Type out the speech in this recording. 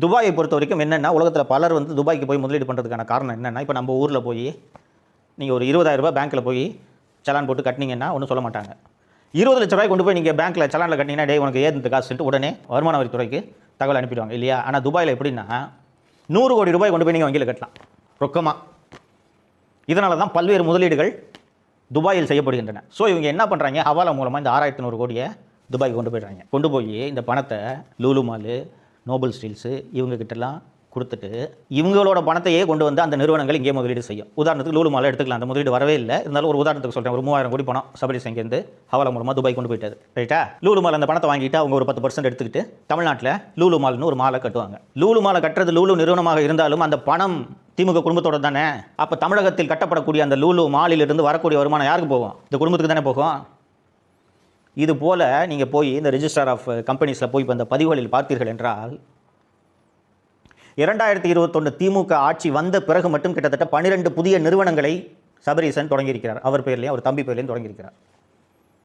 துபாயை பொறுத்த வரைக்கும் என்னென்னா, உலகத்தில் பலர் வந்து துபாய்க்கு போய் முதலீடு பண்ணுறதுக்கான காரணம் என்னென்னா, இப்போ நம்ம ஊரில் போய் நீங்கள் ஒரு 20,000 பேங்க்கில் போய் சலான் போட்டு கட்டினீங்கன்னா ஒன்றும் சொல்ல மாட்டாங்க. 20 லட்ச ரூபாய் கொண்டு போய் நீங்கள் பேங்க்கில் சலானில் கட்டினீங்கன்னா, டே உனக்கு ஏது காசுன்ட்டு உடனே வருமான வரித்துறைக்கு தகவல் அனுப்பிடுவாங்க இல்லையா? ஆனால் துபாயில் எப்படின்னா 100 கோடி ரூபாய் கொண்டு போய் நீங்கள் வங்கியில் கட்டலாம் ரொக்கமாக. இதனால தான் பல்வேறு முதலீடுகள் துபாயில் செய்யப்படுகின்றன. ஸோ இவங்க என்ன பண்ணுறாங்க, ஹவாலா மூலமாக இந்த 6,100 கோடியை துபாய்க்கு கொண்டு போய்ட்றாங்க. கொண்டு போய் இந்த பணத்தை லூலு மாலு, நோபல் ஸ்டீல்ஸு இவங்ககிட்டலாம் கொடுத்துட்டு இவங்களோட பணத்தையே கொண்டு வந்து அந்த நிறுவனங்கள் இங்கே முதலீடு செய்யும். உதாரணத்துக்கு லூலு மாலை எடுத்துக்கலாம், அந்த முதலீடு வரவே இல்லை. இருந்தாலும் ஒரு உதாரணத்துக்கு சொல்கிறேன், ஒரு 3000 கோடி பணம் சபரிஸ் இங்கேருந்து ஹவாலா மூலமாக துபாய் கொண்டு போயிட்டாரு, ரைட்டா? லூலு மால் அந்த பணத்தை வாங்கிட்டு அவங்க ஒரு 10% எடுத்துக்கிட்டு தமிழ்நாட்டில் லூலு மால்னு ஒரு மாலை கட்டுவாங்க. லூலு மாலை கட்டுறது லூலு நிறுவனமாக இருந்தாலும் அந்த பணம் திமுக குடும்பத்தோட தானே. அப்போ தமிழகத்தில் கட்டப்படக்கூடிய அந்த லூலு மாலிலிருந்து வரக்கூடிய வருமானம் யாருக்கு போகும்? இந்த குடும்பத்துக்கு தானே போகும். இது போல் நீங்கள் போய் இந்த ரெஜிஸ்டர் ஆஃப் கம்பெனிஸில் போய் இப்போ இந்த பதிவுகளில் பார்த்தீர்கள் என்றால் 2021 திமுக ஆட்சி வந்த பிறகு மட்டும் கிட்டத்தட்ட 12 புதிய நிறுவனங்களை சபரீசன் தொடங்கியிருக்கிறார். அவர் பேர்லேயும் அவர் தம்பி பேர்லேயும் தொடங்கியிருக்கிறார்.